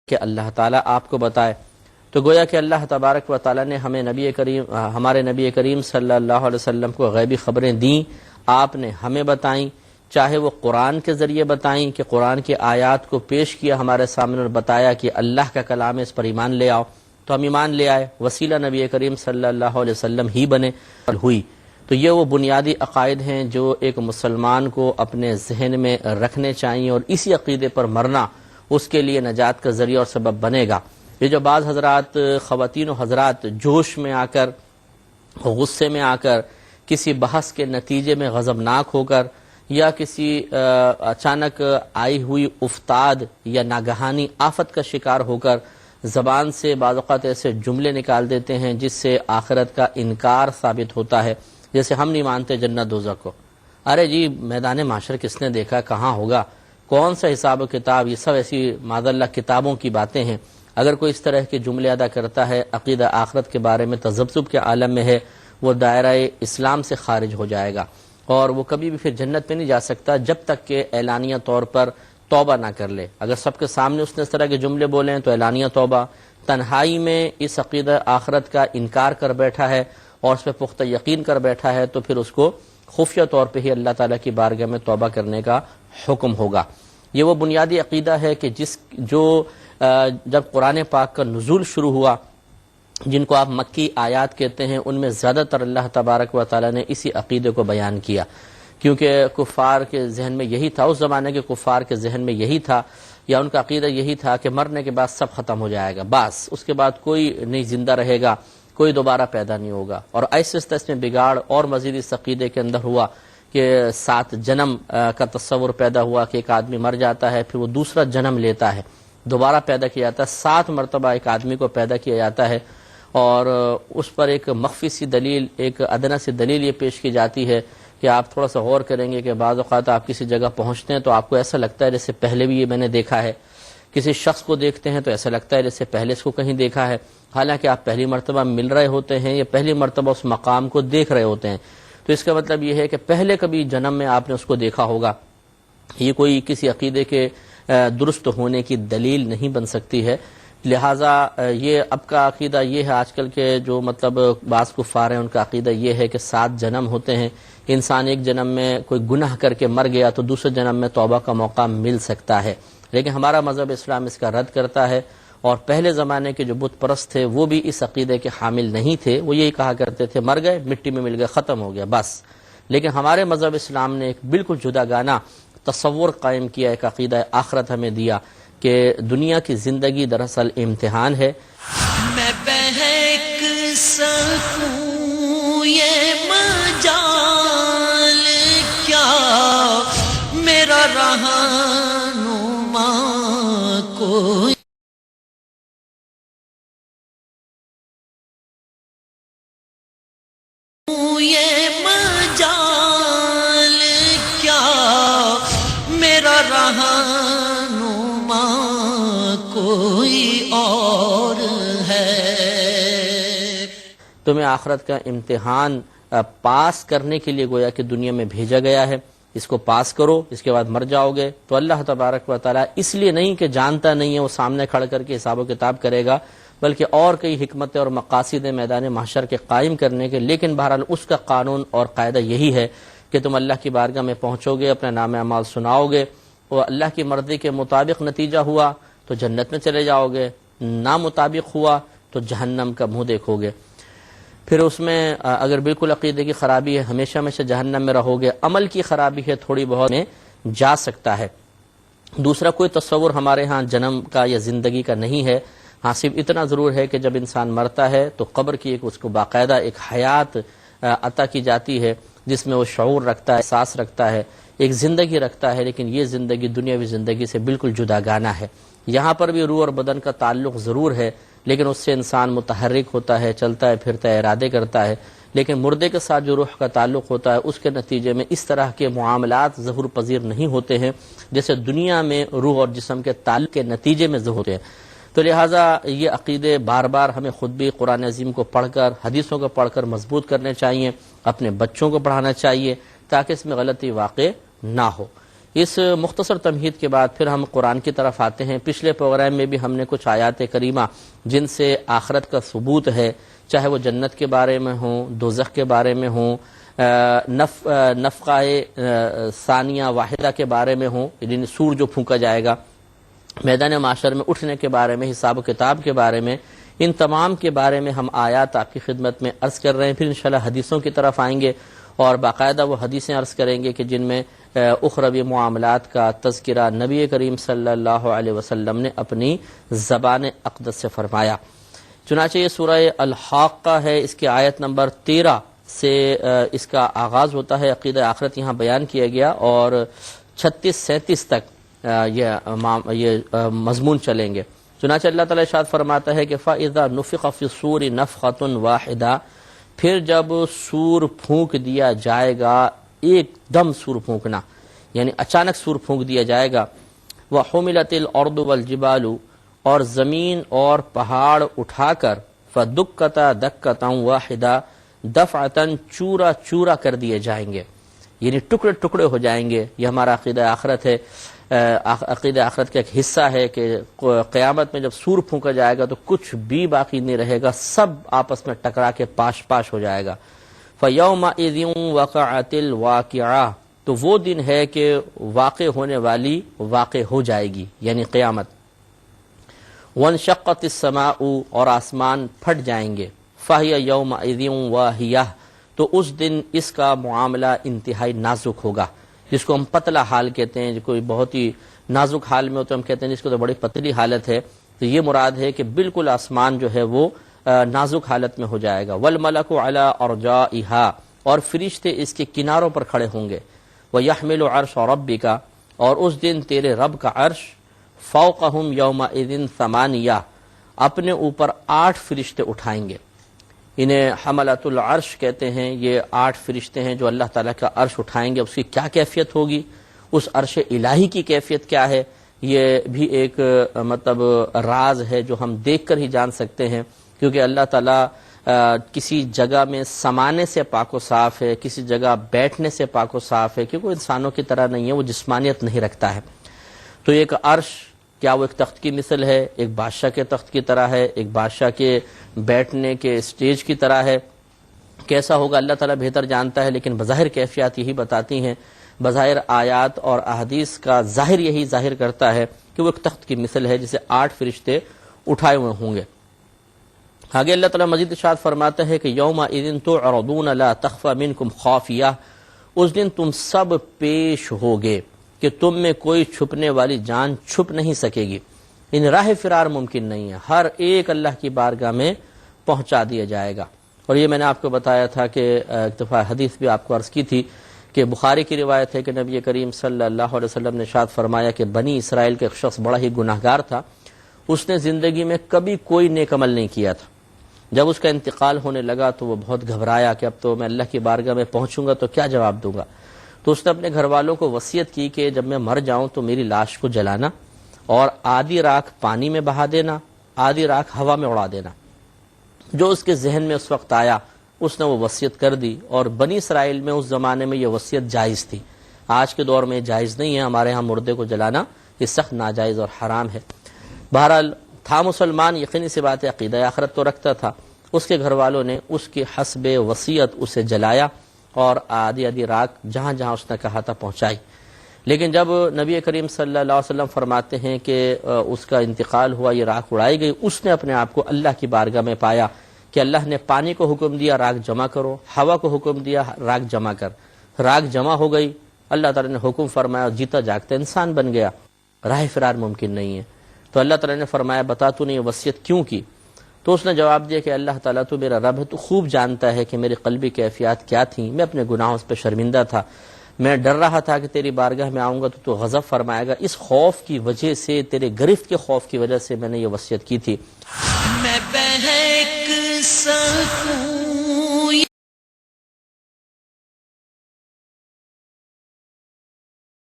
کہ اللہ تعالیٰ آپ کو بتائے۔ تو گویا کہ اللہ تبارک و تعالیٰ نے ہمارے نبی کریم صلی اللہ علیہ وسلم کو غیبی خبریں دیں، آپ نے ہمیں بتائیں، چاہے وہ قرآن کے ذریعے بتائیں کہ قرآن کی آیات کو پیش کیا ہمارے سامنے اور بتایا کہ اللہ کا کلام ہے، اس پر ایمان لے آؤ، تو ہم ایمان لے آئے، وسیلہ نبی کریم صلی اللہ علیہ وسلم ہی بنے ہوئی۔ تو یہ وہ بنیادی عقائد ہیں جو ایک مسلمان کو اپنے ذہن میں رکھنے چاہیے، اور اسی عقیدے پر مرنا اس کے لیے نجات کا ذریعہ اور سبب بنے گا۔ یہ جو بعض حضرات، خواتین و حضرات جوش میں آ کر، غصے میں آ کر، کسی بحث کے نتیجے میں غضبناک ہو کر، یا کسی اچانک آئی ہوئی افتاد یا ناگہانی آفت کا شکار ہو کر زبان سے بعض اوقات ایسے جملے نکال دیتے ہیں جس سے آخرت کا انکار ثابت ہوتا ہے، جیسے ہم نہیں مانتے جنت دوزخ کو، ارے جی میدان محشر کس نے دیکھا، کہاں ہوگا، کون سا حساب و کتاب، یہ سب ایسی معاذ اللہ کتابوں کی باتیں ہیں۔ اگر کوئی اس طرح کے جملے ادا کرتا ہے، عقیدہ آخرت کے بارے میں تذبذب کے عالم میں ہے، وہ دائرہ اسلام سے خارج ہو جائے گا، اور وہ کبھی بھی پھر جنت میں نہیں جا سکتا جب تک کہ اعلانیہ طور پر توبہ نہ کر لے۔ اگر سب کے سامنے اس نے اس طرح کے جملے بولے ہیں تو اعلانیہ توبہ، تنہائی میں اس عقیدہ آخرت کا انکار کر بیٹھا ہے اور اس پہ پختہ یقین کر بیٹھا ہے، تو پھر اس کو خفیہ طور پہ ہی اللہ تعالیٰ کی بارگاہ میں توبہ کرنے کا حکم ہوگا۔ یہ وہ بنیادی عقیدہ ہے کہ جب قرآن پاک کا نزول شروع ہوا، جن کو آپ مکی آیات کہتے ہیں، ان میں زیادہ تر اللہ تبارک و تعالیٰ نے اسی عقیدے کو بیان کیا، کیونکہ کفار کے ذہن میں یہی تھا، اس زمانے کے کفار کے ذہن میں یہی تھا، یا ان کا عقیدہ یہی تھا کہ مرنے کے بعد سب ختم ہو جائے گا، بس اس کے بعد کوئی نہیں زندہ رہے گا، کوئی دوبارہ پیدا نہیں ہوگا۔ اور ایسے اس میں بگاڑ اور مزید اس عقیدے کے اندر ہوا کہ 7 جنم کا تصور پیدا ہوا کہ ایک آدمی مر جاتا ہے، پھر وہ دوسرا جنم لیتا ہے، دوبارہ پیدا کیا جاتا ہے، 7 مرتبہ ایک آدمی کو پیدا کیا جاتا ہے، اور اس پر ایک مخفی سی دلیل، ایک ادنا سی دلیل یہ پیش کی جاتی ہے کہ آپ تھوڑا سا غور کریں گے کہ بعض اوقات آپ کسی جگہ پہنچتے ہیں تو آپ کو ایسا لگتا ہے جیسے پہلے بھی یہ میں نے دیکھا ہے، کسی شخص کو دیکھتے ہیں تو ایسا لگتا ہے جیسے پہلے اس کو کہیں دیکھا ہے، حالانکہ آپ پہلی مرتبہ مل رہے ہوتے ہیں یا پہلی مرتبہ اس مقام کو دیکھ رہے ہوتے ہیں، تو اس کا مطلب یہ ہے کہ پہلے کبھی جنم میں آپ نے اس کو دیکھا ہوگا۔ یہ کوئی کسی عقیدے کے درست ہونے کی دلیل نہیں بن سکتی ہے، لہٰذا یہ اب کا عقیدہ یہ ہے، آج کل کے جو بعض کفار ہیں ان کا عقیدہ یہ ہے کہ 7 جنم ہوتے ہیں، انسان ایک جنم میں کوئی گناہ کر کے مر گیا تو دوسرے جنم میں توبہ کا موقع مل سکتا ہے، لیکن ہمارا مذہب اسلام اس کا رد کرتا ہے، اور پہلے زمانے کے جو بت پرست تھے وہ بھی اس عقیدے کے حامل نہیں تھے، وہ یہی کہا کرتے تھے مر گئے، مٹی میں مل گئے، ختم ہو گیا بس۔ لیکن ہمارے مذہب اسلام نے ایک بالکل جدا گانا تصور قائم کیا، ایک عقیدہ آخرت ہمیں دیا کہ دنیا کی زندگی دراصل امتحان ہے۔ میں بہک سکوں یہ مجال کیا، میرا رہنما کوئی یہ مجال کیا، میرا رہنما کوئی اور ہے۔ تمہیں آخرت کا امتحان پاس کرنے کے لیے گویا کہ دنیا میں بھیجا گیا ہے، اس کو پاس کرو، اس کے بعد مر جاؤ گے۔ تو اللہ تبارک و تعالیٰ اس لیے نہیں کہ جانتا نہیں ہے، وہ سامنے کھڑ کر کے حساب و کتاب کرے گا، بلکہ اور کئی حکمتیں اور مقاصد میدان محشر کے قائم کرنے کے، لیکن بہرحال اس کا قانون اور قاعدہ یہی ہے کہ تم اللہ کی بارگاہ میں پہنچو گے، اپنا نام اعمال سناؤ گے، اور اللہ کی مرضی کے مطابق نتیجہ ہوا تو جنت میں چلے جاؤ گے، نامطابق ہوا تو جہنم کا منہ دیکھو گے۔ پھر اس میں اگر بالکل عقیدے کی خرابی ہے، ہمیشہ ہمیشہ جہنم میں رہو گے، عمل کی خرابی ہے، تھوڑی بہت میں جا سکتا ہے۔ دوسرا کوئی تصور ہمارے ہاں جنم کا یا زندگی کا نہیں ہے، ہاں صرف اتنا ضرور ہے کہ جب انسان مرتا ہے تو قبر کی اس کو باقاعدہ ایک حیات عطا کی جاتی ہے، جس میں وہ شعور رکھتا ہے، احساس رکھتا ہے، ایک زندگی رکھتا ہے، لیکن یہ زندگی دنیاوی زندگی سے بالکل جدا گانا ہے۔ یہاں پر بھی روح اور بدن کا تعلق ضرور ہے، لیکن اس سے انسان متحرک ہوتا ہے، چلتا ہے پھرتا ہے، ارادے کرتا ہے، لیکن مردے کے ساتھ جو روح کا تعلق ہوتا ہے اس کے نتیجے میں اس طرح کے معاملات ظہور پذیر نہیں ہوتے ہیں جیسے دنیا میں روح اور جسم کے تعلق کے نتیجے میں ظہور ہوتے ہیں۔ تو لہٰذا یہ عقیدے بار بار ہمیں خود بھی قرآن عظیم کو پڑھ کر، حدیثوں کو پڑھ کر مضبوط کرنے چاہیے، اپنے بچوں کو پڑھانا چاہیے تاکہ اس میں غلطی واقع نہ ہو۔ اس مختصر تمہید کے بعد پھر ہم قرآن کی طرف آتے ہیں۔ پچھلے پروگرام میں بھی ہم نے کچھ آیات کریمہ جن سے آخرت کا ثبوت ہے، چاہے وہ جنت کے بارے میں ہوں، دوزخ کے بارے میں ہوں، نفخہ ثانیہ واحدہ کے بارے میں ہوں، یعنی سور جو پھونکا جائے گا، میدان معاشر میں اٹھنے کے بارے میں، حساب و کتاب کے بارے میں، ان تمام کے بارے میں ہم آیات آپ کی خدمت میں عرض کر رہے ہیں۔ پھر انشاءاللہ حدیثوں کی طرف آئیں گے اور باقاعدہ وہ حدیثیں عرض کریں گے کہ جن میں اخروی معاملات کا تذکرہ نبی کریم صلی اللہ علیہ وسلم نے اپنی زبان اقدس سے فرمایا۔ چنانچہ یہ سورہ الحاقہ ہے، اس کی آیت نمبر 13 سے اس کا آغاز ہوتا ہے۔ عقیدہ آخرت یہاں بیان کیا گیا اور 36-37 تک یہ مضمون چلیں گے۔ چنانچہ اللہ تعالیٰ ارشاد فرماتا ہے کہ فَإِذَا نُفِخَ فِي الصُّورِ نَفْخَةٌ وَاحِدَةٌ، پھر جب سور پھونک دیا جائے گا، ایک دم سور پھونکنا یعنی اچانک سور پھونک دیا جائے گا، وَحُمِلَتِ الْأَرْضُ وَالْجِبَالُ، اور زمین اور پہاڑ اٹھا کر فَدُكَّتَا دَكَّةً وَاحِدَةً، دفعتاً چورا چورا کر دیے جائیں گے، یعنی ٹکڑے ٹکڑے ہو جائیں گے۔ یہ ہمارا عقیدہ آخرت ہے، عقیدہ آخرت کا ایک حصہ ہے کہ قیامت میں جب سور پھونکا جائے گا تو کچھ بھی باقی نہیں رہے گا، سب آپس میں ٹکرا کے پاش پاش ہو جائے گا۔ فَيَوْمَئِذٍ وَقَعَتِ الْوَاقِعَةُ، تو وہ دن ہے کہ واقع ہونے والی واقع ہو جائے گی، یعنی قیامت۔ وَانشَقَّتِ السَّمَاءُ، اور آسمان پھٹ جائیں گے۔ فَهِيَ يَوْمَئِذٍ وَاهِيَةٌ، تو اس دن اس کا معاملہ انتہائی نازک ہوگا، جس کو ہم پتلا حال کہتے ہیں۔ جو کوئی بہت ہی نازک حال میں ہو تو ہم کہتے ہیں جس کو تو بڑی پتلی حالت ہے، تو یہ مراد ہے کہ بالکل آسمان جو ہے وہ نازک حالت میں ہو جائے گا۔ وَالْمَلَكُ عَلَىٰ أَرْجَائِهَا، اور فرشتے اس کے کناروں پر کھڑے ہوں گے۔ وَيَحْمِلُ عَرْشَ رَبِّكَ، اور اس دن تیرے رب کا عرش، فَوْقَهُمْ يَوْمَئِذٍ ثَمَانِيَةٌ، اپنے اوپر 8 فرشتے اٹھائیں گے۔ انہیں حملۃ العرش کہتے ہیں۔ یہ 8 فرشتے ہیں جو اللہ تعالیٰ کا عرش اٹھائیں گے۔ اس کی کیا کیفیت ہوگی، اس عرش الہی کی کیفیت کیا ہے، یہ بھی ایک مطلب راز ہے جو ہم دیکھ کر ہی جان سکتے ہیں، کیونکہ اللہ تعالیٰ کسی جگہ میں سمانے سے پاک و صاف ہے، کسی جگہ بیٹھنے سے پاک و صاف ہے، کیونکہ وہ انسانوں کی طرح نہیں ہے، وہ جسمانیت نہیں رکھتا ہے۔ تو ایک عرش کیا وہ ایک تخت کی مثل ہے، ایک بادشاہ کے تخت کی طرح ہے، ایک بادشاہ کے بیٹھنے کے اسٹیج کی طرح ہے؟ کیسا ہوگا اللہ تعالیٰ بہتر جانتا ہے، لیکن بظاہر کیفیات یہی بتاتی ہیں، بظاہر آیات اور احادیث کا ظاہر یہی ظاہر کرتا ہے کہ وہ ایک تخت کی مثل ہے جسے 8 فرشتے اٹھائے ہوئے ہوں گے۔ آگے اللہ تعالیٰ مزید ارشاد فرماتا ہے کہ یومئذ تعرضون لا تخفی منکم خافیہ، اس دن تم سب پیش ہوگے کہ تم میں کوئی چھپنے والی جان چھپ نہیں سکے گی، ان راہ فرار ممکن نہیں ہے، ہر ایک اللہ کی بارگاہ میں پہنچا دیا جائے گا۔ اور یہ میں نے آپ کو بتایا تھا کہ ایک دفعہ حدیث بھی آپ کو عرض کی تھی کہ بخاری کی روایت ہے کہ نبی کریم صلی اللہ علیہ وسلم نے ارشاد فرمایا کہ بنی اسرائیل کا ایک شخص بڑا ہی گناہگار تھا، اس نے زندگی میں کبھی کوئی نیک عمل نہیں کیا تھا۔ جب اس کا انتقال ہونے لگا تو وہ بہت گھبرایا کہ اب تو میں اللہ کی بارگاہ میں پہنچوں گا تو کیا جواب دوں گا۔ تو اس نے اپنے گھر والوں کو وصیت کی کہ جب میں مر جاؤں تو میری لاش کو جلانا اور آدھی راکھ پانی میں بہا دینا، آدھی راکھ ہوا میں اڑا دینا۔ جو اس کے ذہن میں اس وقت آیا اس نے وہ وصیت کر دی، اور بنی اسرائیل میں اس زمانے میں یہ وصیت جائز تھی۔ آج کے دور میں جائز نہیں ہے، ہمارے ہاں مردے کو جلانا یہ سخت ناجائز اور حرام ہے۔ بہرحال تھا مسلمان، یقینی سی بات ہے عقیدہ آخرت تو رکھتا تھا، اس کے گھر والوں نے اس کی حسب وصیت اسے جلایا اور آدھی آدھی راکھ جہاں جہاں اس نے کہا تھا پہنچائی۔ لیکن جب نبی کریم صلی اللہ علیہ وسلم فرماتے ہیں کہ اس کا انتقال ہوا، یہ راکھ اڑائی گئی، اس نے اپنے آپ کو اللہ کی بارگاہ میں پایا کہ اللہ نے پانی کو حکم دیا راکھ جمع کرو، ہوا کو حکم دیا راکھ جمع کر، راکھ جمع ہو گئی، اللہ تعالیٰ نے حکم فرمایا، جیتا جاگتا انسان بن گیا، راہ فرار ممکن نہیں ہے۔ تو اللہ تعالیٰ نے فرمایا بتا تو نے یہ وصیت کیوں کی؟ تو اس نے جواب دیا کہ اللہ تعالیٰ تو میرا رب ہے، تو خوب جانتا ہے کہ میری قلبی کیفیات کیا تھیں، میں اپنے گناہوں پہ شرمندہ تھا، میں ڈر رہا تھا کہ تیری بارگاہ میں آؤں گا تو غضب فرمائے گا، اس خوف کی وجہ سے، تیرے گرفت کے خوف کی وجہ سے میں نے یہ وصیت کی تھی۔ میں بہک سکوں